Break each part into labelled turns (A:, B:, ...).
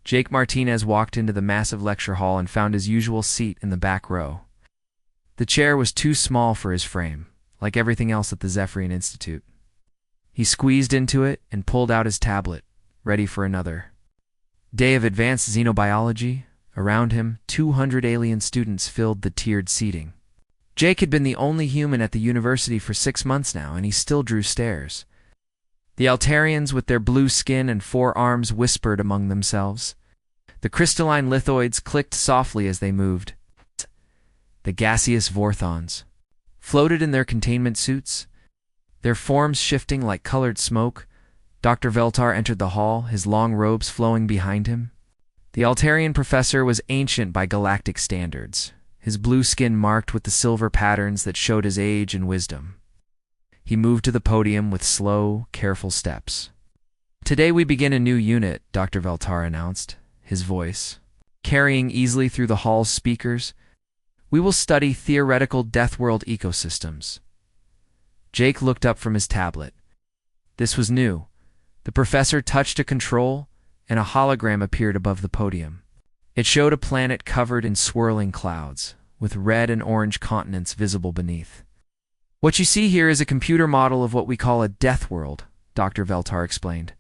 A: Jake Martinez walked into the massive lecture hall and found his usual seat in the back row. The chair was too small for his frame, like everything else at the Zephyrian Institute. He squeezed into it and pulled out his tablet, ready for another day of advanced xenobiology. Around him, 200 alien students filled the tiered seating. Jake had been the only human at the university for 6 months now, and he still drew stares. The Altarians, with their blue skin and 4 arms, whispered among themselves. The crystalline lithoids clicked softly as they moved. The gaseous Vorthons floated in their containment suits, their forms shifting like colored smoke. Dr. Veltar entered the hall, his long robes flowing behind him. The Altarian professor was ancient by galactic standards, his blue skin marked with the silver patterns that showed his age and wisdom. He moved to the podium with slow, careful steps. "Today we begin a new unit," Dr. Veltar announced, his voice carrying easily through the hall's speakers. "We will study theoretical Deathworld ecosystems." Jake looked up from his tablet. This was new. The professor touched a control, and a hologram appeared above the podium. It showed a planet covered in swirling clouds, with red and orange continents visible beneath. "What you see here is a computer model of what we call a Deathworld," Dr. Veltar explained.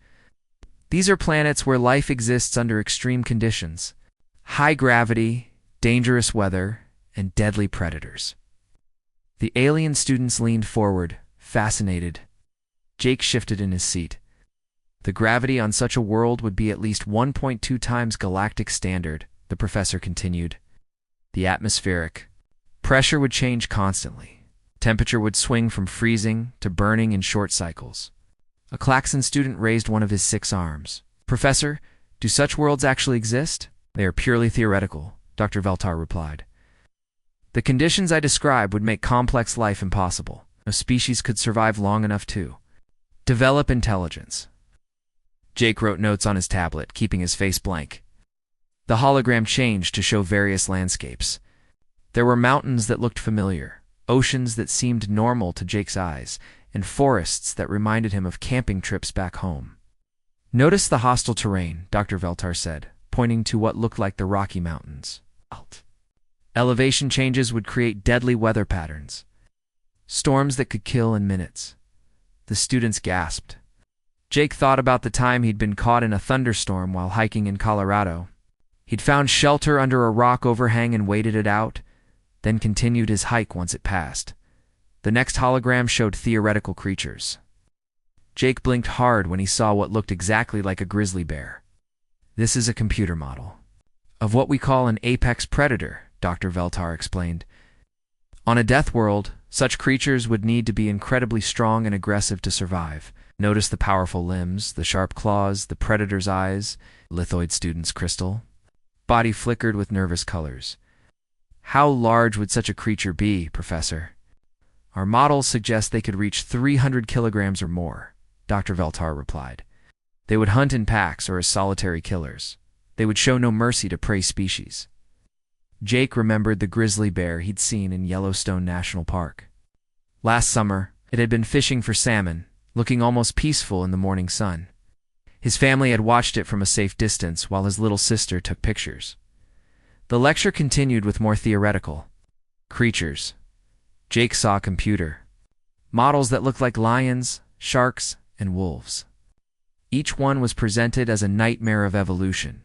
A: "These are planets where life exists under extreme conditions: high gravity, dangerous weather, and deadly predators." The alien students leaned forward, fascinated. Jake shifted in his seat. "The gravity on such a world would be at least 1.2 times galactic standard," the professor continued. "The atmospheric pressure would change constantly. Temperature would swing from freezing to burning in short cycles." A Klaxon student raised one of his 6 arms. "Professor, do such worlds actually exist?" "They are purely theoretical," Dr. Veltar replied. "The conditions I describe would make complex life impossible. No species could survive long enough to develop intelligence." Jake wrote notes on his tablet, keeping his face blank. The hologram changed to show various landscapes. There were mountains that looked familiar, oceans that seemed normal to Jake's eyes, and forests that reminded him of camping trips back home. "Notice the hostile terrain," Dr. Veltar said, pointing to what looked like the Rocky Mountains. Elevation changes would create deadly weather patterns, storms that could kill in minutes. The students gasped. Jake thought about the time he'd been caught in a thunderstorm while hiking in Colorado. He'd found shelter under a rock overhang and waited it out, then continued his hike once it passed. The next hologram showed theoretical creatures. Jake blinked hard when he saw what looked exactly like a grizzly bear. "This is a computer model of what we call an apex predator," Dr. Veltar explained. "On a death world, such creatures would need to be incredibly strong and aggressive to survive. Notice the powerful limbs, the sharp claws, the predator's eyes." Lithoid student's crystal body flickered with nervous colors. "How large would such a creature be, Professor?" "Our models suggest they could reach 300 kilograms or more," Dr. Veltar replied. "They would hunt in packs or as solitary killers. They would show no mercy to prey species." Jake remembered the grizzly bear he'd seen in Yellowstone National Park. Last summer, it had been fishing for salmon, looking almost peaceful in the morning sun. His family had watched it from a safe distance while his little sister took pictures. The lecture continued with more theoretical creatures. Jake saw a computer. Models that looked like lions, sharks, and wolves. Each one was presented as a nightmare of evolution.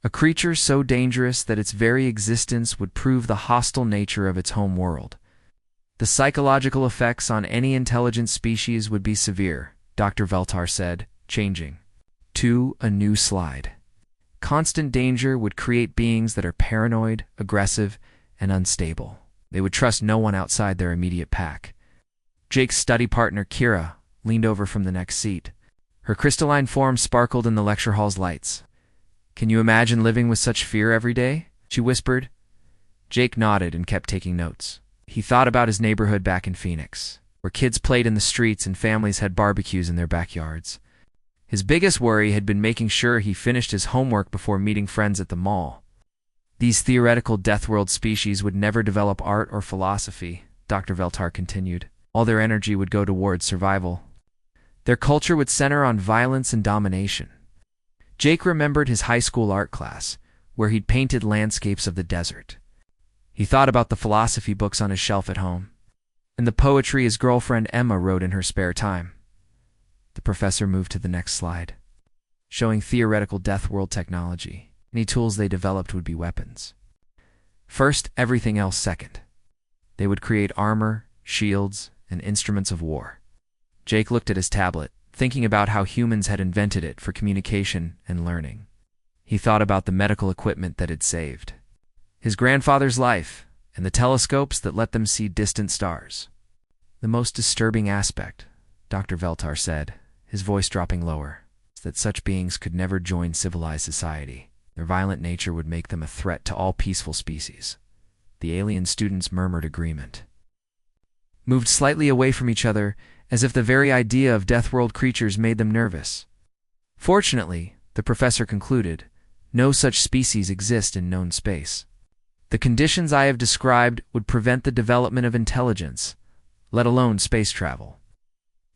A: A creature so dangerous that its very existence would prove the hostile nature of its home world. The psychological effects on any intelligent species would be severe, Dr. Veltar said, changing to a new slide. Constant danger would create beings that are paranoid, aggressive, and unstable. They would trust no one outside their immediate pack. Jake's study partner, Kira, leaned over from the next seat. Her crystalline form sparkled in the lecture hall's lights. "Can you imagine living with such fear every day?" she whispered. Jake nodded and kept taking notes. He thought about his neighborhood back in Phoenix, where kids played in the streets and families had barbecues in their backyards. His biggest worry had been making sure he finished his homework before meeting friends at the mall. These theoretical Deathworld species would never develop art or philosophy, Dr. Veltar continued. All their energy would go towards survival. Their culture would center on violence and domination. Jake remembered his high school art class, where he'd painted landscapes of the desert. He thought about the philosophy books on his shelf at home, and the poetry his girlfriend Emma wrote in her spare time. The professor moved to the next slide, showing theoretical Deathworld technology. Any tools they developed would be weapons. First, everything else second. They would create armor, shields, and instruments of war. Jake looked at his tablet, thinking about how humans had invented it for communication and learning. He thought about the medical equipment that had saved his grandfather's life and the telescopes that let them see distant stars. The most disturbing aspect, Dr. Veltar said, his voice dropping lower, is that such beings could never join civilized society. Their violent nature would make them a threat to all peaceful species. The alien students murmured agreement, moved slightly away from each other, as if the very idea of Deathworld creatures made them nervous. Fortunately, the professor concluded, no such species exist in known space. The conditions I have described would prevent the development of intelligence, let alone space travel.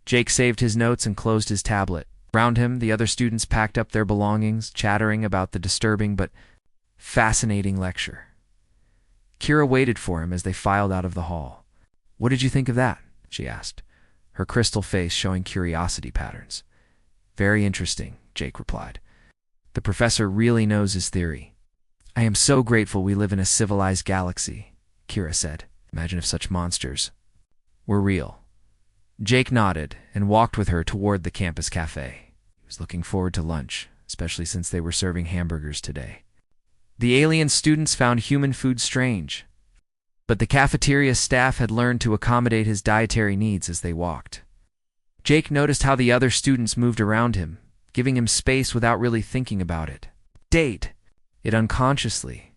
A: Jake saved his notes and closed his tablet. Around him, the other students packed up their belongings, chattering about the disturbing but fascinating lecture. Kira waited for him as they filed out of the hall. "What did you think of that?" she asked, her crystal face showing curiosity patterns. "Very interesting," Jake replied. "The professor really knows his theory." "I am so grateful we live in a civilized galaxy," Kira said. "Imagine if such monsters were real." Jake nodded and walked with her toward the campus cafe. He was looking forward to lunch, especially since they were serving hamburgers today. The alien students found human food strange, but the cafeteria staff had learned to accommodate his dietary needs as they walked. Jake noticed how the other students moved around him, giving him space without really thinking about it. Date it unconsciously,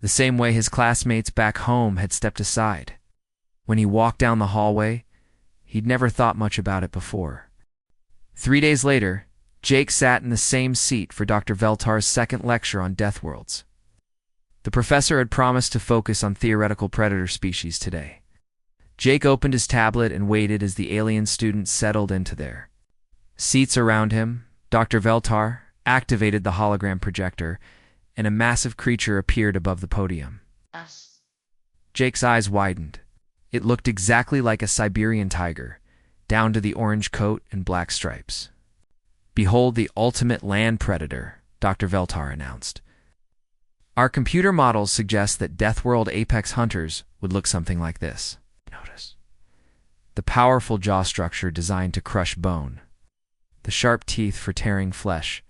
A: the same way his classmates back home had stepped aside. When he walked down the hallway, he'd never thought much about it before. 3 days later, Jake sat in the same seat for Dr. Veltar's second lecture on Deathworlds. The professor had promised to focus on theoretical predator species today. Jake opened his tablet and waited as the alien students settled into their seats around him. Dr. Veltar activated the hologram projector, and a massive creature appeared above the podium. Jake's eyes widened. It looked exactly like a Siberian tiger, down to the orange coat and black stripes. "Behold the ultimate land predator," Dr. Veltar announced. "Our computer models suggest that Deathworld apex hunters would look something like this." Notice the powerful jaw structure designed to crush bone, the sharp teeth for tearing flesh,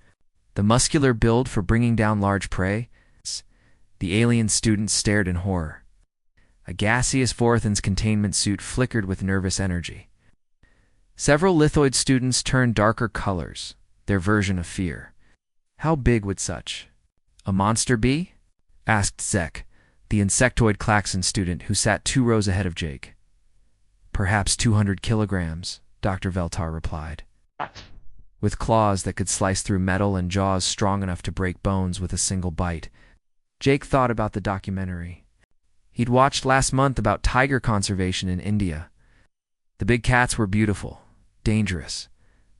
A: the muscular build for bringing down large prey. The alien students stared in horror. A gaseous Vorthan's containment suit flickered with nervous energy. Several lithoid students turned darker colors, their version of fear. "How big would such a monster be?" asked Zek, the insectoid klaxon student who sat 2 rows ahead of Jake. "Perhaps 200 kilograms, Dr. Veltar replied. "With claws that could slice through metal and jaws strong enough to break bones with a single bite." Jake thought about the documentary he'd watched last month about tiger conservation in India. The big cats were beautiful, dangerous,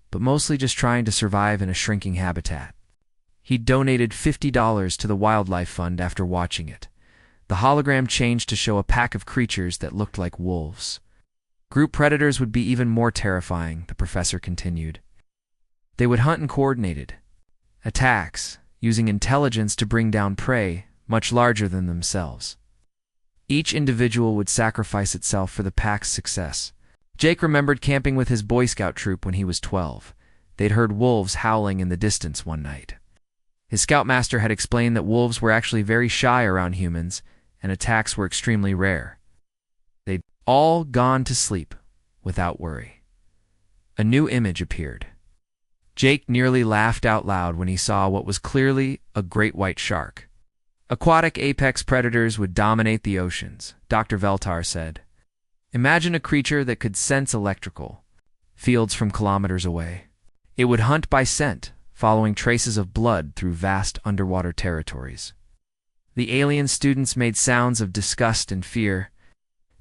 A: but mostly just trying to survive in a shrinking habitat. He'd donated $50 to the Wildlife Fund after watching it. The hologram changed to show a pack of creatures that looked like wolves. Group predators would be even more terrifying, the professor continued. They would hunt in coordinated attacks, using intelligence to bring down prey much larger than themselves. Each individual would sacrifice itself for the pack's success. Jake remembered camping with his Boy Scout troop when he was 12. They'd heard wolves howling in the distance one night. His scoutmaster had explained that wolves were actually very shy around humans, and attacks were extremely rare. They'd all gone to sleep without worry. A new image appeared. Jake nearly laughed out loud when he saw what was clearly a great white shark. "Aquatic apex predators would dominate the oceans," Dr. Veltar said. "Imagine a creature that could sense electrical fields from kilometers away. It would hunt by scent, following traces of blood through vast underwater territories." The alien students made sounds of disgust and fear.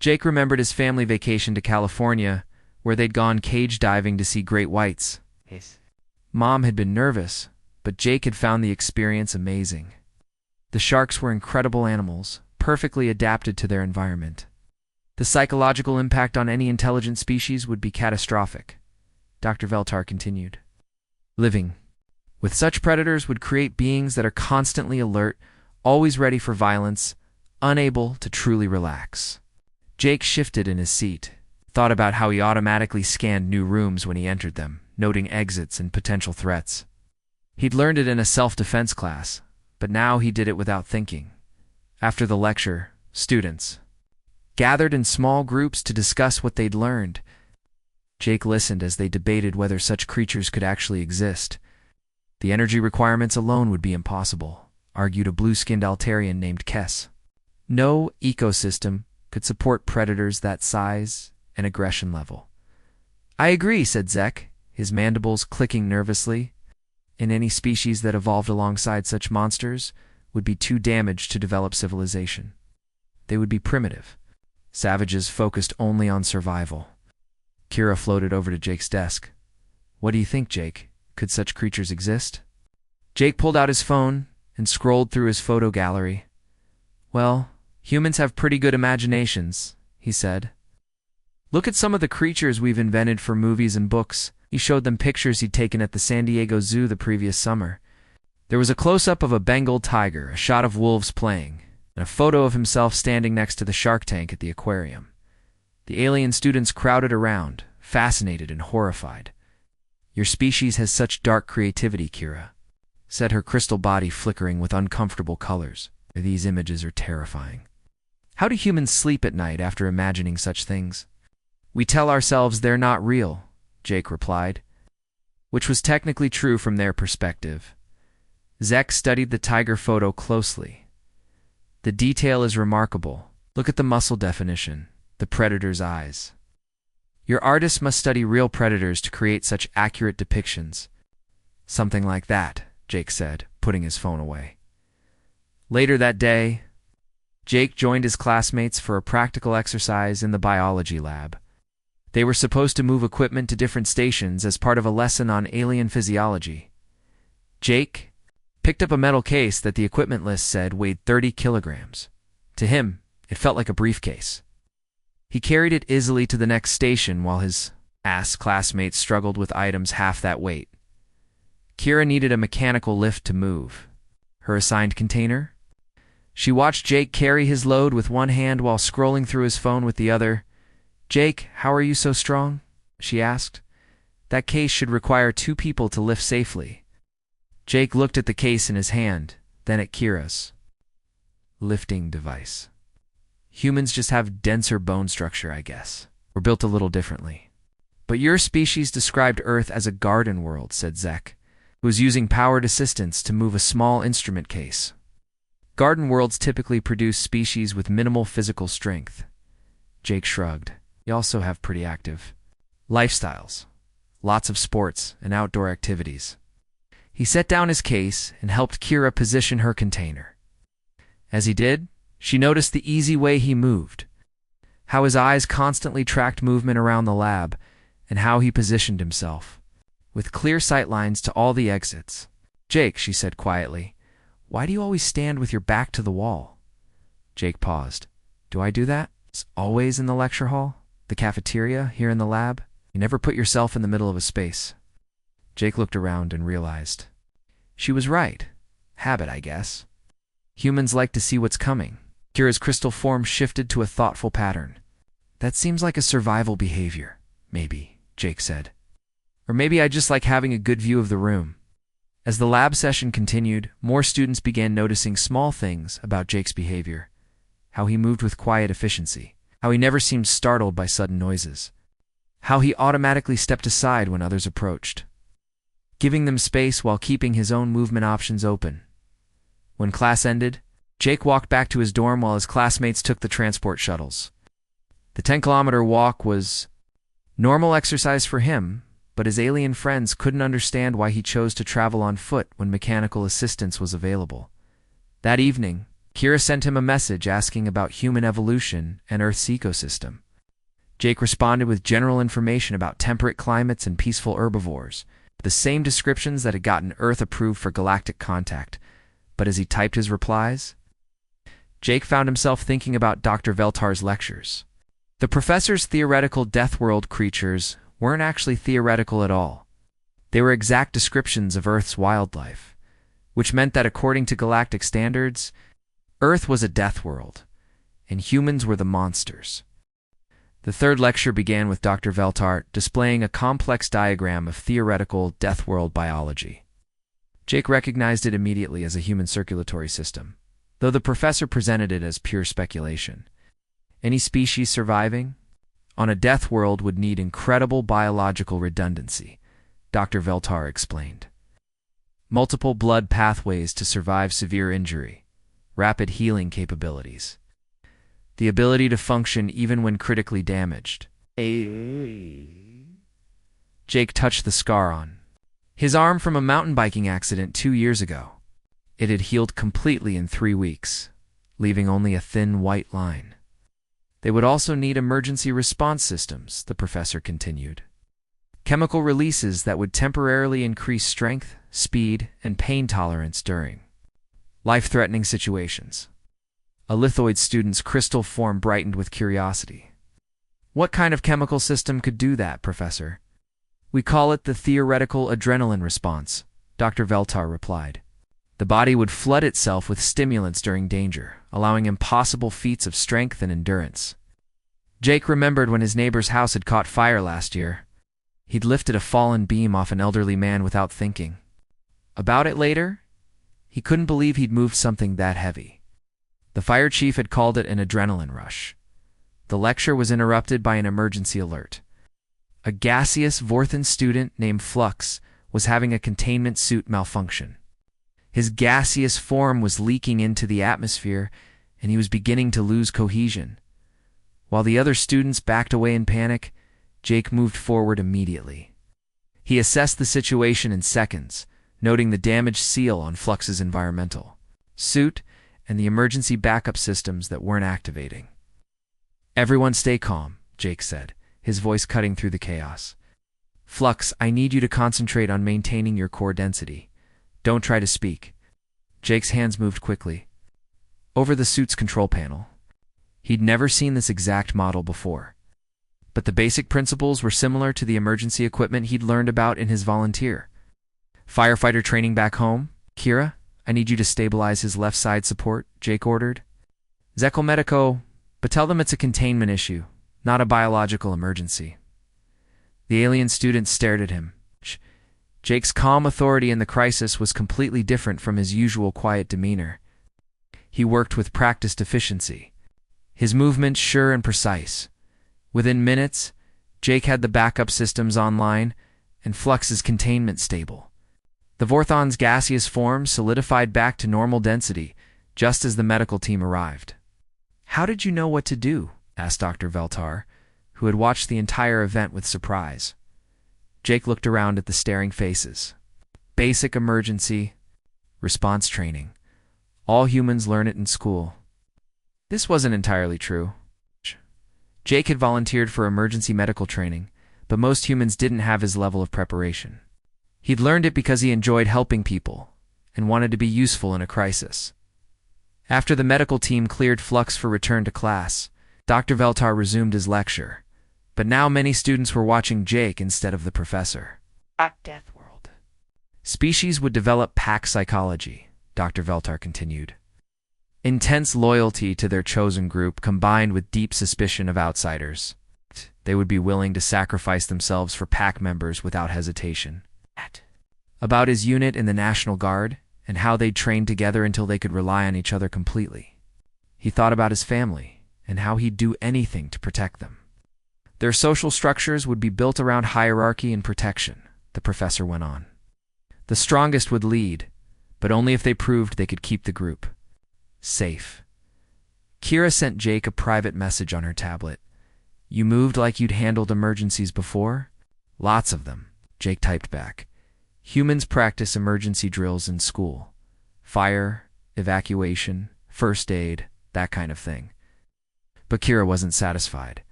A: Jake remembered his family vacation to California, where they'd gone cage diving to see great whites. Mom had been nervous, but Jake had found the experience amazing. The sharks were incredible animals, perfectly adapted to their environment. The psychological impact on any intelligent species would be catastrophic, Dr. Veltar continued. Living with such predators would create beings that are constantly alert, always ready for violence, unable to truly relax. Jake shifted in his seat, thought about how he automatically scanned new rooms when he entered them, noting exits and potential threats. He'd learned it in a self-defense class, but now he did it without thinking. After the lecture, students gathered in small groups to discuss what they'd learned. Jake listened as they debated whether such creatures could actually exist. The energy requirements alone would be impossible, argued a blue-skinned Altarian named Kess. No ecosystem could support predators that size and aggression level. I agree, said Zek, his mandibles clicking nervously. And any species that evolved alongside such monsters would be too damaged to develop civilization. They would be primitive, savages focused only on survival. Kira floated over to Jake's desk. What do you think, Jake? Could such creatures exist? Jake pulled out his phone and scrolled through his photo gallery. Well, humans have pretty good imaginations, he said. Look at some of the creatures we've invented for movies and books. He showed them pictures he'd taken at the San Diego Zoo the previous summer. There was a close-up of a Bengal tiger, a shot of wolves playing, and a photo of himself standing next to the shark tank at the aquarium. The alien students crowded around, fascinated and horrified. Your species has such dark creativity, Kira, said her crystal body flickering with uncomfortable colors. These images are terrifying. How do humans sleep at night after imagining such things? We tell ourselves they're not real, Jake replied, which was technically true from their perspective. Zek studied the tiger photo closely. The detail is remarkable. Look at the muscle definition, the predator's eyes. Your artist must study real predators to create such accurate depictions. Something like that, Jake said, putting his phone away. Later that day, Jake joined his classmates for a practical exercise in the biology lab. They were supposed to move equipment to different stations as part of a lesson on alien physiology. Jake picked up a metal case that the equipment list said weighed 30 kilograms. To him, it felt like a briefcase. He carried it easily to the next station while his classmates struggled with items half that weight. Kira needed a mechanical lift to move. Her assigned container? She watched Jake carry his load with one hand while scrolling through his phone with the other. Jake, how are you so strong? She asked. That case should require 2 people to lift safely. Jake looked at the case in his hand, then at Kira's lifting device. Humans just have denser bone structure, I guess. We're built a little differently. But your species described Earth as a garden world, said Zek, who was using powered assistance to move a small instrument case. Garden worlds typically produce species with minimal physical strength. Jake shrugged. You also have pretty active lifestyles, lots of sports and outdoor activities. He set down his case and helped Kira position her container. As he did, she noticed the easy way he moved, how his eyes constantly tracked movement around the lab, and how he positioned himself, with clear sight lines to all the exits. Jake, she said quietly, why do you always stand with your back to the wall? Jake paused. Do I do that? It's always in the lecture hall? The cafeteria, here in the lab? You never put yourself in the middle of a space. Jake looked around and realized. She was right. Habit, I guess. Humans like to see what's coming. Kira's crystal form shifted to a thoughtful pattern. That seems like a survival behavior, maybe, Jake said. Or maybe I just like having a good view of the room. As the lab session continued, more students began noticing small things about Jake's behavior. How he moved with quiet efficiency. How he never seemed startled by sudden noises. How he automatically stepped aside when others approached, giving them space while keeping his own movement options open. When class ended, Jake walked back to his dorm while his classmates took the transport shuttles. The 10-kilometer walk was normal exercise for him, but his alien friends couldn't understand why he chose to travel on foot when mechanical assistance was available. That evening, Kira sent him a message asking about human evolution and Earth's ecosystem. Jake responded with general information about temperate climates and peaceful herbivores. The same descriptions that had gotten Earth approved for galactic contact. But as he typed his replies, Jake found himself thinking about Dr. Veltar's lectures. The professor's theoretical Deathworld creatures weren't actually theoretical at all. They were exact descriptions of Earth's wildlife, which meant that according to galactic standards, Earth was a death world, and humans were the monsters. The third lecture began with Dr. Veltar displaying a complex diagram of theoretical death world biology. Jake recognized it immediately as a human circulatory system, though the professor presented it as pure speculation. Any species surviving on a death world would need incredible biological redundancy, Dr. Veltar explained. Multiple blood pathways to survive severe injury, rapid healing capabilities, the ability to function even when critically damaged. Jake touched the scar on his arm from a mountain biking accident 2 years ago. It had healed completely in 3 weeks, leaving only a thin white line. They would also need emergency response systems, the professor continued. Chemical releases that would temporarily increase strength, speed, and pain tolerance during life-threatening situations. A lithoid student's crystal form brightened with curiosity. What kind of chemical system could do that, Professor? We call it the theoretical adrenaline response, Dr. Veltar replied. The body would flood itself with stimulants during danger, allowing impossible feats of strength and endurance. Jake remembered when his neighbor's house had caught fire last year. He'd lifted a fallen beam off an elderly man without thinking about it later. He couldn't believe he'd moved something that heavy. The fire chief had called it an adrenaline rush. The lecture was interrupted by an emergency alert. A gaseous Vorthan student named Flux was having a containment suit malfunction. His gaseous form was leaking into the atmosphere, and he was beginning to lose cohesion. While the other students backed away in panic, Jake moved forward immediately. He assessed the situation in seconds, noting the damaged seal on Flux's environmental suit and the emergency backup systems that weren't activating. Everyone stay calm, Jake said, his voice cutting through the chaos. Flux, I need you to concentrate on maintaining your core density. Don't try to speak. Jake's hands moved quickly over the suit's control panel. He'd never seen this exact model before, but the basic principles were similar to the emergency equipment he'd learned about in his volunteer firefighter training back home. Kira, I need you to stabilize his left side support, Jake ordered. Zekel Medico, but tell them it's a containment issue, not a biological emergency. The alien student stared at him. Jake's calm authority in the crisis was completely different from his usual quiet demeanor. He worked with practiced efficiency, his movements sure and precise. Within minutes, Jake had the backup systems online and Flux's containment stable. The Vorthon's gaseous form solidified back to normal density just as the medical team arrived. How did you know what to do? Asked Dr. Veltar, who had watched the entire event with surprise. Jake looked around at the staring faces. Basic emergency response training. All humans learn it in school. This wasn't entirely true. Jake had volunteered for emergency medical training, but most humans didn't have his level of preparation. He'd learned it because he enjoyed helping people and wanted to be useful in a crisis. After the medical team cleared Flux for return to class, Dr. Veltar resumed his lecture, but now many students were watching Jake instead of the professor. At Deathworld, species would develop pack psychology, Dr. Veltar continued. Intense loyalty to their chosen group combined with deep suspicion of outsiders. They would be willing to sacrifice themselves for pack members without hesitation. About his unit in the National Guard and how they'd trained together until they could rely on each other completely. He thought about his family and how he'd do anything to protect them. Their social structures would be built around hierarchy and protection, the professor went on. The strongest would lead, but only if they proved they could keep the group safe. Kira sent Jake a private message on her tablet. You moved like you'd handled emergencies before? Lots of them, Jake typed back. Humans practice emergency drills in school. Fire, evacuation, first aid, that kind of thing. But Kira wasn't satisfied.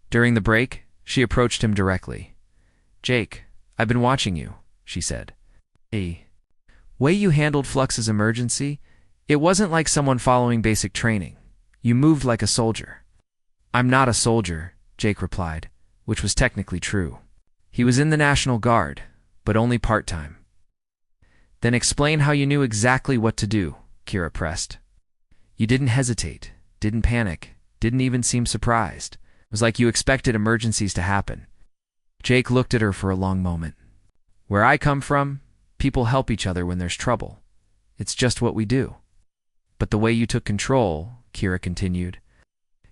A: During the break, she approached him directly. Jake, I've been watching you. she said. "The way you handled Flux's emergency, it wasn't like someone following basic training. You moved like a soldier." "I'm not a soldier," Jake replied, which was technically true. He was in the National Guard, but only part-time. "Then explain how you knew exactly what to do," Kira pressed. "You didn't hesitate, didn't panic, didn't even seem surprised. It was like you expected emergencies to happen." Jake looked at her for a long moment. "Where I come from, people help each other when there's trouble. It's just what we do." "But the way you took control," Kira continued,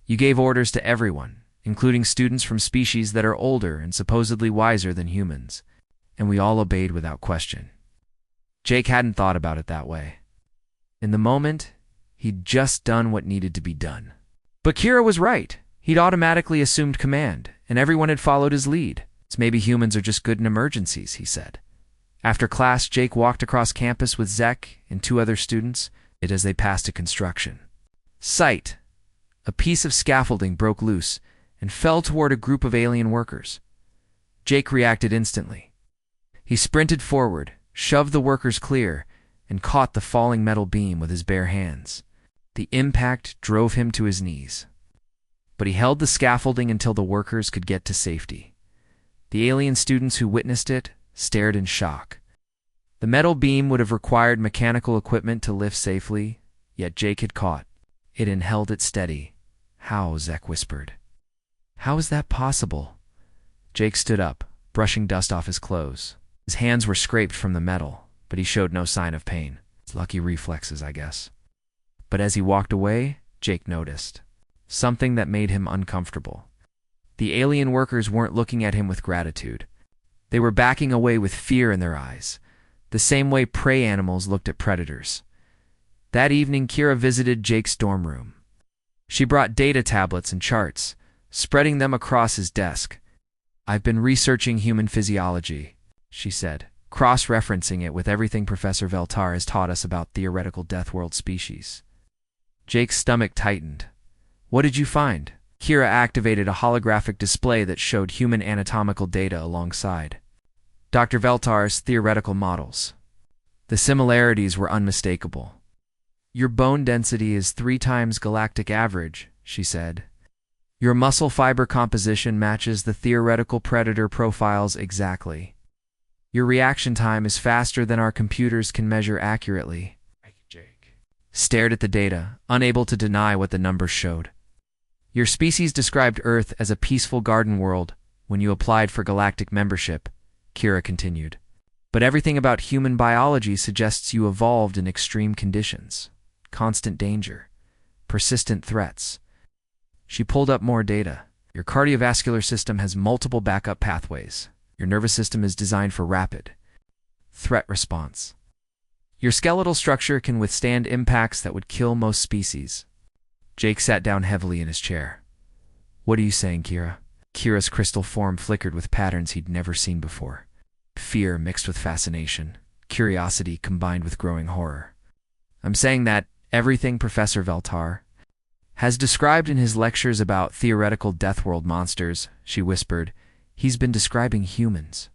A: "you gave orders to everyone, including students from species that are older and supposedly wiser than humans, and we all obeyed without question." Jake hadn't thought about it that way. In the moment, he'd just done what needed to be done. But Kira was right. He'd automatically assumed command, and everyone had followed his lead. "It's maybe humans are just good in emergencies," he said. After class, Jake walked across campus with Zek and 2 other students as they passed a construction site. A piece of scaffolding broke loose and fell toward a group of alien workers. Jake reacted instantly. He sprinted forward, shoved the workers clear, and caught the falling metal beam with his bare hands. The impact drove him to his knees. But he held the scaffolding until the workers could get to safety. The alien students who witnessed it stared in shock. The metal beam would have required mechanical equipment to lift safely, yet Jake had caught it and held it steady. "How?" Zek whispered. "How is that possible?" Jake stood up, brushing dust off his clothes. His hands were scraped from the metal, but he showed no sign of pain. Lucky reflexes, I guess. But as he walked away, Jake noticed something that made him uncomfortable. The alien workers weren't looking at him with gratitude. They were backing away with fear in their eyes, the same way prey animals looked at predators. That evening, Kira visited Jake's dorm room. She brought data tablets and charts, spreading them across his desk. "I've been researching human physiology," she said, cross-referencing it with everything Professor Veltar has taught us about theoretical Deathworld species. Jake's stomach tightened. "What did you find?" Kira activated a holographic display that showed human anatomical data alongside Dr. Veltar's theoretical models. The similarities were unmistakable. "Your bone density is 3 times galactic average," she said. "Your muscle fiber composition matches the theoretical predator profiles exactly. Your reaction time is faster than our computers can measure accurately." Jake stared at the data, unable to deny what the numbers showed. "Your species described Earth as a peaceful garden world when you applied for galactic membership," Kira continued. "But everything about human biology suggests you evolved in extreme conditions. Constant danger. Persistent threats." She pulled up more data. "Your cardiovascular system has multiple backup pathways. Your nervous system is designed for rapid threat response. Your skeletal structure can withstand impacts that would kill most species." Jake sat down heavily in his chair. "What are you saying, Kira?" Kira's crystal form flickered with patterns he'd never seen before. Fear mixed with fascination, curiosity combined with growing horror. "I'm saying that everything Professor Veltar has described in his lectures about theoretical Deathworld monsters," she whispered, "he's been describing humans."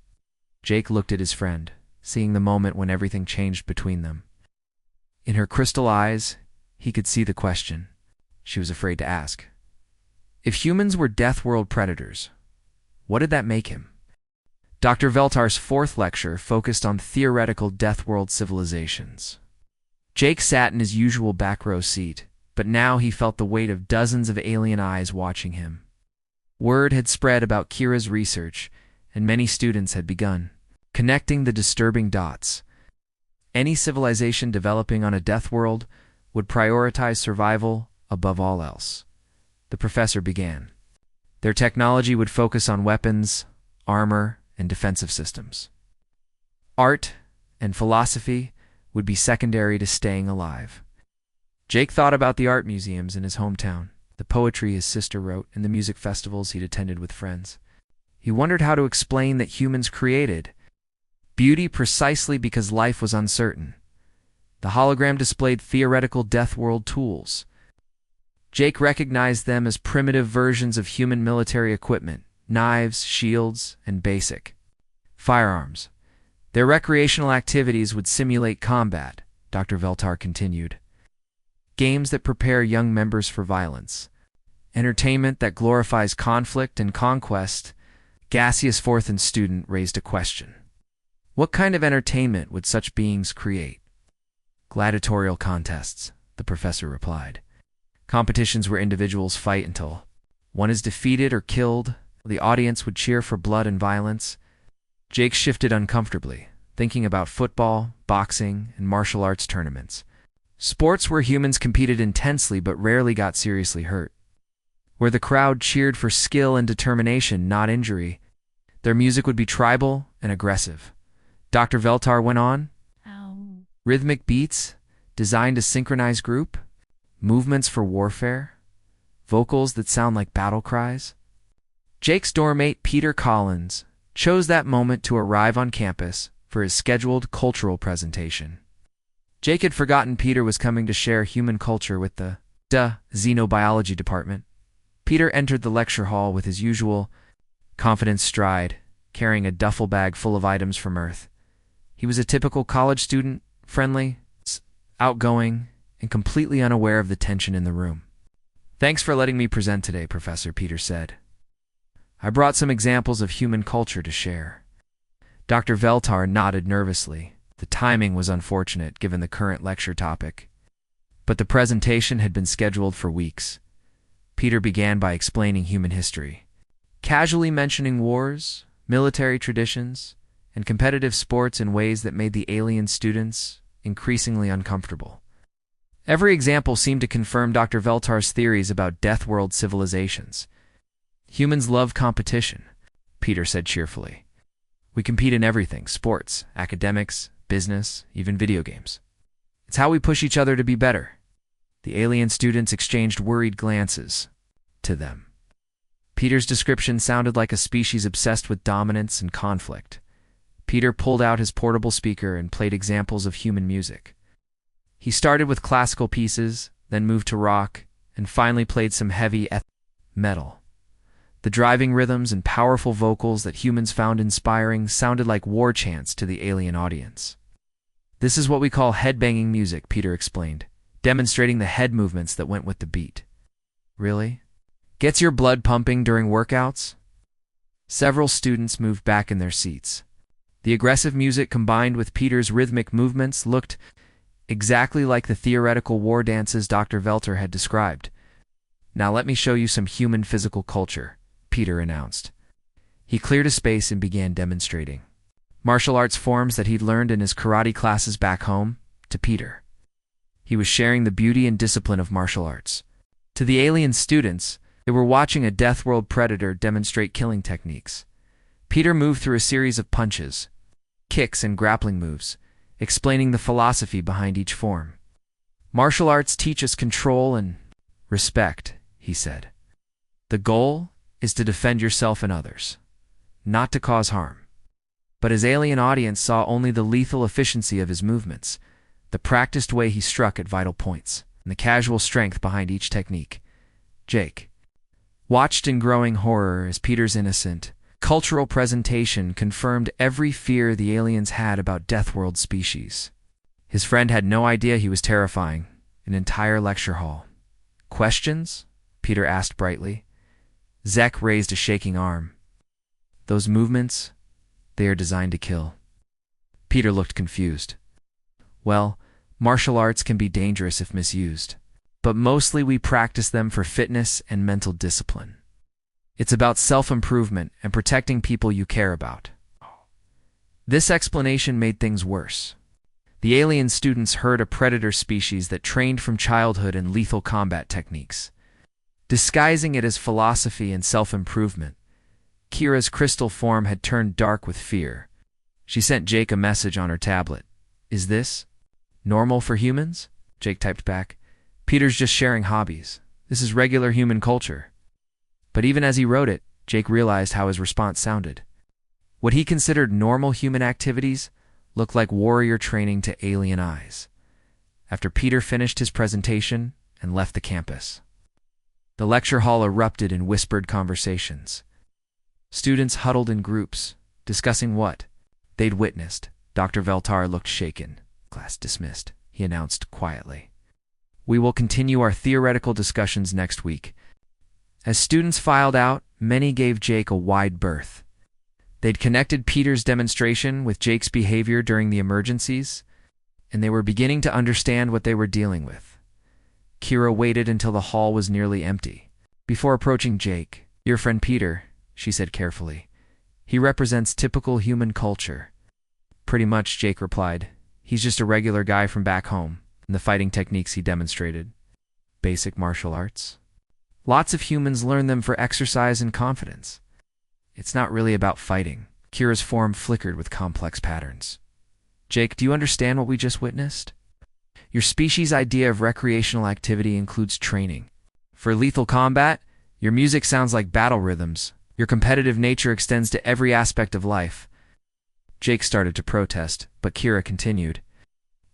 A: Jake looked at his friend, seeing the moment when everything changed between them. In her crystal eyes, he could see the question she was afraid to ask. If humans were Deathworld predators, what did that make him? Dr. Veltar's 4th lecture focused on theoretical Deathworld civilizations. Jake sat in his usual back row seat, but now he felt the weight of dozens of alien eyes watching him. Word had spread about Kira's research, and many students had begun connecting the disturbing dots. Any civilization developing on a Deathworld would prioritize survival above all else. The professor began. Their technology would focus on weapons, armor, and defensive systems. Art and philosophy would be secondary to staying alive. Jake thought about the art museums in his hometown, the poetry his sister wrote, and the music festivals he'd attended with friends. He wondered how to explain that humans created beauty precisely because life was uncertain. The hologram displayed theoretical Deathworld tools. Jake recognized them as primitive versions of human military equipment, knives, shields, and basic firearms. Their recreational activities would simulate combat, Dr. Veltar continued. Games that prepare young members for violence. Entertainment that glorifies conflict and conquest. Gaseous fourth and student raised a question. What kind of entertainment would such beings create? Gladiatorial contests, the professor replied. Competitions where individuals fight until one is defeated or killed. The audience would cheer for blood and violence. Jake shifted uncomfortably, thinking about football, boxing, and martial arts tournaments. Sports where humans competed intensely but rarely got seriously hurt. Where the crowd cheered for skill and determination, not injury. Their music would be tribal and aggressive. Dr. Veltar went on.
B: Ow.
A: Rhythmic beats, designed to synchronize group. Movements for warfare. Vocals that sound like battle cries. Jake's doormate, Peter Collins, chose that moment to arrive on campus for his scheduled cultural presentation. Jake had forgotten Peter was coming to share human culture with the xenobiology department. Peter entered the lecture hall with his usual confident stride, carrying a duffel bag full of items from Earth. He was a typical college student, friendly, outgoing, and completely unaware of the tension in the room. Thanks for letting me present today, Professor, Peter said. I brought some examples of human culture to share. Dr. Veltar nodded nervously. The timing was unfortunate given the current lecture topic. But the presentation had been scheduled for weeks. Peter began by explaining human history, casually mentioning wars, military traditions, and competitive sports in ways that made the alien students increasingly uncomfortable. Every example seemed to confirm Dr. Veltar's theories about Deathworld civilizations. Humans love competition, Peter said cheerfully. We compete in everything: sports, academics, business, even video games. It's how we push each other to be better. The alien students exchanged worried glances to them. Peter's description sounded like a species obsessed with dominance and conflict. Peter pulled out his portable speaker and played examples of human music. He started with classical pieces, then moved to rock, and finally played some heavy metal. The driving rhythms and powerful vocals that humans found inspiring sounded like war chants to the alien audience. This is what we call headbanging music, Peter explained, demonstrating the head movements that went with the beat. Really? Gets your blood pumping during workouts? Several students moved back in their seats. The aggressive music combined with Peter's rhythmic movements looked exactly like the theoretical war dances Dr. Veltar had described. Now let me show you some human physical culture, Peter announced. He cleared a space and began demonstrating martial arts forms that he'd learned in his karate classes back home to Peter. He was sharing the beauty and discipline of martial arts. To the alien students, they were watching a Deathworld predator demonstrate killing techniques. Peter moved through a series of punches, kicks, and grappling moves, explaining the philosophy behind each form. Martial arts teach us control and respect, he said. The goal is to defend yourself and others, not to cause harm. But his alien audience saw only the lethal efficiency of his movements, the practiced way he struck at vital points, and the casual strength behind each technique. Jake watched in growing horror as Peter's innocent, cultural presentation confirmed every fear the aliens had about Deathworld species. His friend had no idea he was terrifying an entire lecture hall. Questions? Peter asked brightly. Zek raised a shaking arm. Those movements, they are designed to kill. Peter looked confused. Well, martial arts can be dangerous if misused, but mostly we practice them for fitness and mental discipline. It's about self-improvement and protecting people you care about. This explanation made things worse. The alien students heard a predator species that trained from childhood in lethal combat techniques. Disguising it as philosophy and self-improvement, Kira's crystal form had turned dark with fear. She sent Jake a message on her tablet. Is this normal for humans? Jake typed back. Peter's just sharing hobbies. This is regular human culture. But even as he wrote it, Jake realized how his response sounded. What he considered normal human activities looked like warrior training to alien eyes. After Peter finished his presentation and left the campus, the lecture hall erupted in whispered conversations. Students huddled in groups, discussing what they'd witnessed. Dr. Veltar looked shaken. Class dismissed, he announced quietly. We will continue our theoretical discussions next week. As students filed out, many gave Jake a wide berth. They'd connected Peter's demonstration with Jake's behavior during the emergencies, and they were beginning to understand what they were dealing with. Kira waited until the hall was nearly empty. Before approaching Jake, "Your friend Peter," she said carefully. "He represents typical human culture." "Pretty much," Jake replied. "He's just a regular guy from back home, and the fighting techniques he demonstrated. Basic martial arts. Lots of humans learn them for exercise and confidence. It's not really about fighting." Kira's form flickered with complex patterns. "Jake, do you understand what we just witnessed? Your species' idea of recreational activity includes training. For lethal combat, your music sounds like battle rhythms. Your competitive nature extends to every aspect of life." Jake started to protest, but Kira continued.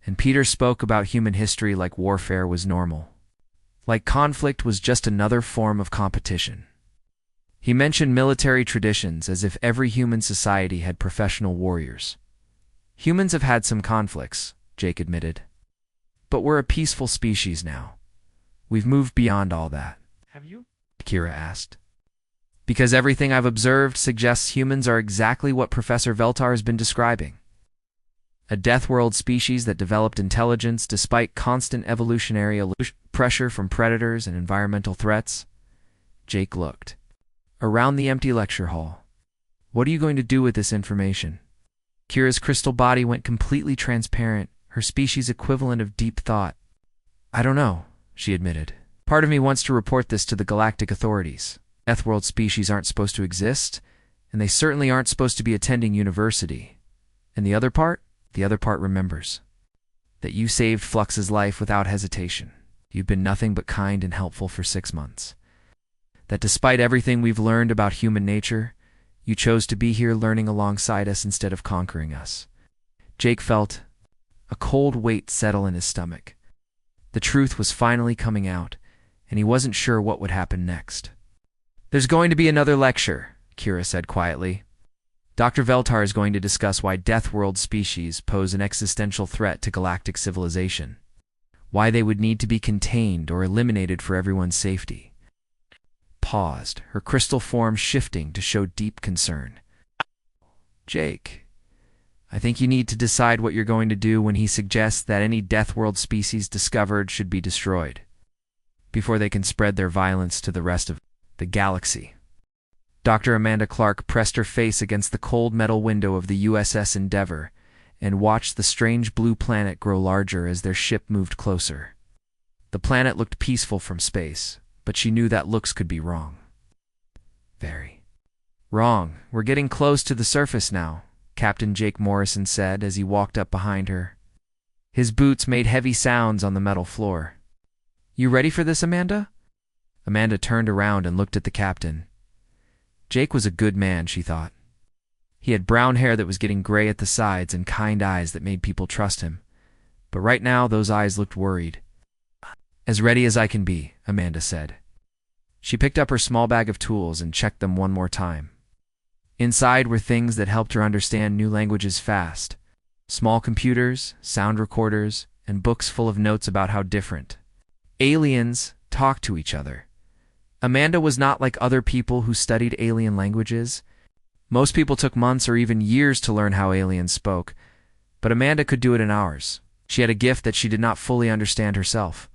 A: "And Peter spoke about human history like warfare was normal. Like conflict was just another form of competition. He mentioned military traditions as if every human society had professional warriors. Humans have had some conflicts," Jake admitted. "But we're a peaceful species now. We've moved beyond all that." "Have you?" Kira asked. "Because everything I've observed suggests humans are exactly what Professor Veltar has been describing. A Deathworld species that developed intelligence despite constant evolutionary pressure from predators and environmental threats." Jake looked around the empty lecture hall. "What are you going to do with this information?" Kira's crystal body went completely transparent, her species equivalent of deep thought. "I don't know," she admitted. "Part of me wants to report this to the galactic authorities. Deathworld species aren't supposed to exist, and they certainly aren't supposed to be attending university. And the other part remembers. That you saved Flux's life without hesitation. You've been nothing but kind and helpful for 6 months. That despite everything we've learned about human nature, you chose to be here learning alongside us instead of conquering us." Jake felt a cold weight settle in his stomach. The truth was finally coming out, and he wasn't sure what would happen next. "There's going to be another lecture," Kira said quietly. "Dr. Veltar is going to discuss why Deathworld species pose an existential threat to galactic civilization. Why they would need to be contained or eliminated for everyone's safety." Paused, her crystal form shifting to show deep concern. "Jake, I think you need to decide what you're going to do when he suggests that any Deathworld species discovered should be destroyed, before they can spread their violence to the rest of the galaxy." Dr. Amanda Clark pressed her face against the cold metal window of the USS Endeavour and watched the strange blue planet grow larger as their ship moved closer. The planet looked peaceful from space, but she knew that looks could be wrong. Very wrong. "We're getting close to the surface now," Captain Jake Morrison said as he walked up behind her. His boots made heavy sounds on the metal floor. "You ready for this, Amanda?" Amanda turned around and looked at the captain. Jake was a good man, she thought. He had brown hair that was getting gray at the sides and kind eyes that made people trust him. But right now, those eyes looked worried. "As ready as I can be," Amanda said. She picked up her small bag of tools and checked them one more time. Inside were things that helped her understand new languages fast. Small computers, sound recorders, and books full of notes about how different aliens talk to each other. Amanda was not like other people who studied alien languages. Most people took months or even years to learn how aliens spoke, but Amanda could do it in hours. She had a gift that she did not fully understand herself.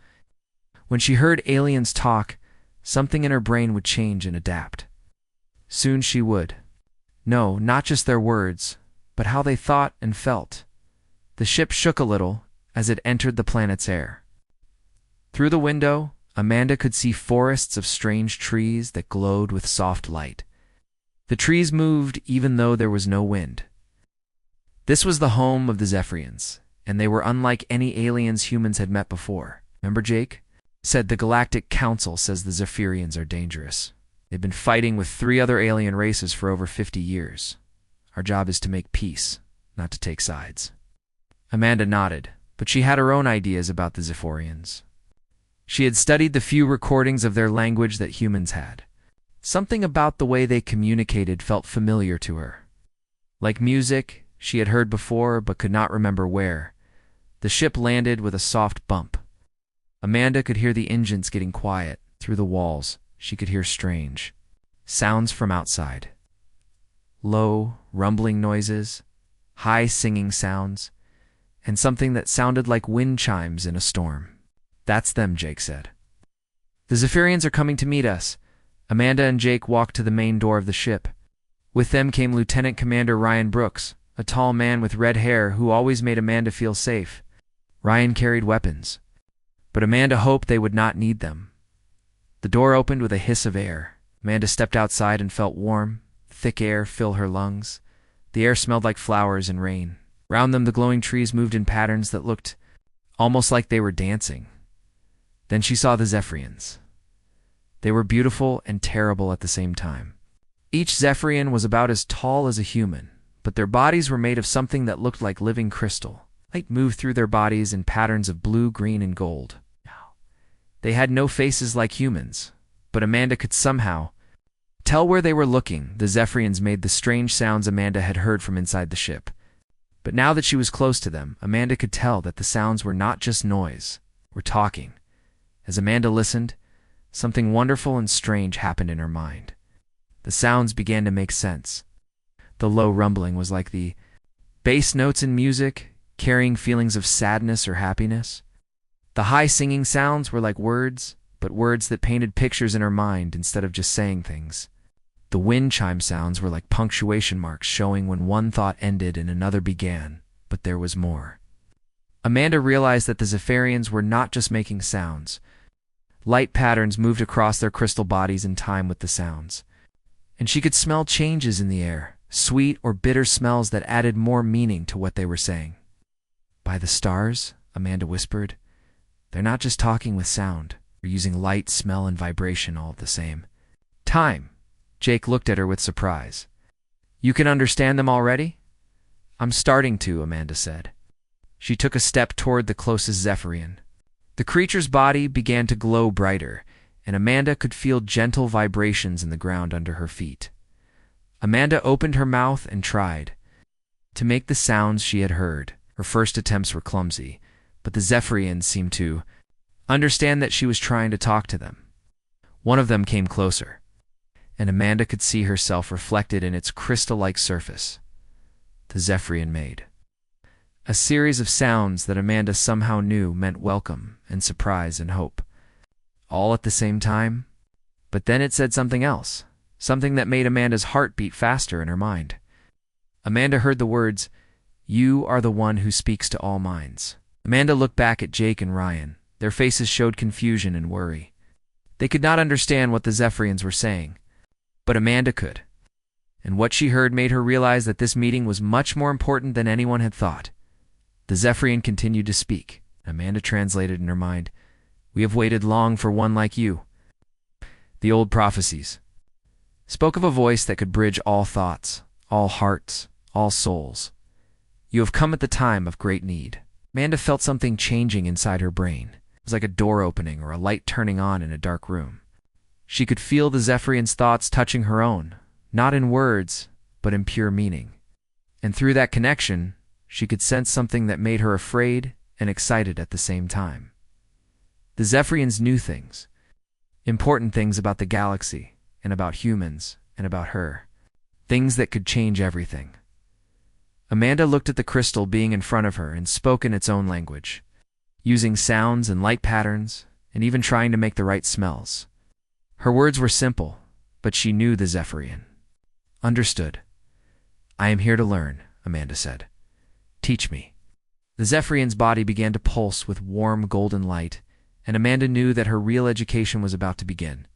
A: When she heard aliens talk, something in her brain would change and adapt. Soon she would. No, not just their words, but how they thought and felt. The ship shook a little as it entered the planet's air. Through the window, Amanda could see forests of strange trees that glowed with soft light. The trees moved even though there was no wind. This was the home of the Zephyrians, and they were unlike any aliens humans had met before. "Remember, Jake?" said the Galactic Council says the Zephyrians are dangerous. They've been fighting with 3 other alien races for over 50 years. Our job is to make peace, not to take sides. Amanda nodded, but she had her own ideas about the Zephyrians. She had studied the few recordings of their language that humans had. Something about the way they communicated felt familiar to her. Like music, she had heard before but could not remember where. The ship landed with a soft bump. Amanda could hear the engines getting quiet. Through the walls, she could hear strange sounds from outside. Low, rumbling noises, high singing sounds, and something that sounded like wind chimes in a storm. "That's them," Jake said. "The Zephyrians are coming to meet us." Amanda and Jake walked to the main door of the ship. With them came Lieutenant Commander Ryan Brooks, a tall man with red hair who always made Amanda feel safe. Ryan carried weapons, but Amanda hoped they would not need them. The door opened with a hiss of air. Amanda stepped outside and felt warm, thick air fill her lungs. The air smelled like flowers and rain. Round them, the glowing trees moved in patterns that looked almost like they were dancing. Then she saw the Zephyrians. They were beautiful and terrible at the same time. Each Zephyrian was about as tall as a human, but their bodies were made of something that looked like living crystal. Light moved through their bodies in patterns of blue, green, and gold. They had no faces like humans, but Amanda could somehow tell where they were looking. The Zephyrians made the strange sounds Amanda had heard from inside the ship. But now that she was close to them, Amanda could tell that the sounds were not just noise, were talking. As Amanda listened, something wonderful and strange happened in her mind. The sounds began to make sense. The low rumbling was like the bass notes in music, carrying feelings of sadness or happiness. The high singing sounds were like words, but words that painted pictures in her mind instead of just saying things. The wind chime sounds were like punctuation marks showing when one thought ended and another began, but there was more. Amanda realized that the Zephyrians were not just making sounds. Light patterns moved across their crystal bodies in time with the sounds. And she could smell changes in the air, sweet or bitter smells that added more meaning to what they were saying. "By the stars," Amanda whispered, "they're not just talking with sound. They're using light, smell, and vibration all the same time." Jake looked at her with surprise. "You can understand them already?" "I'm starting to," Amanda said. She took a step toward the closest Zephyrian. The creature's body began to glow brighter, and Amanda could feel gentle vibrations in the ground under her feet. Amanda opened her mouth and tried to make the sounds she had heard. Her first attempts were clumsy, but the Zephyrians seemed to understand that she was trying to talk to them. One of them came closer, and Amanda could see herself reflected in its crystal-like surface. The Zephyrian made a series of sounds that Amanda somehow knew meant welcome and surprise and hope, all at the same time. But then it said something else, something that made Amanda's heart beat faster in her mind. Amanda heard the words, "You are the one who speaks to all minds." Amanda looked back at Jake and Ryan. Their faces showed confusion and worry. They could not understand what the Zephyrians were saying, but Amanda could. And what she heard made her realize that this meeting was much more important than anyone had thought. The Zephyrian continued to speak. Amanda translated in her mind, "We have waited long for one like you." The old prophecies spoke of a voice that could bridge all thoughts, all hearts, all souls. "You have come at the time of great need." Amanda felt something changing inside her brain. It was like a door opening or a light turning on in a dark room. She could feel the Zephyrian's thoughts touching her own, not in words, but in pure meaning. And through that connection, she could sense something that made her afraid and excited at the same time. The Zephyrians knew things, important things about the galaxy, and about humans, and about her. Things that could change everything. Amanda looked at the crystal being in front of her and spoke in its own language, using sounds and light patterns, and even trying to make the right smells. Her words were simple, but she knew the Zephyrian understood. "I am here to learn," Amanda said. "Teach me." The Zephyrian's body began to pulse with warm golden light, and Amanda knew that her real education was about to begin.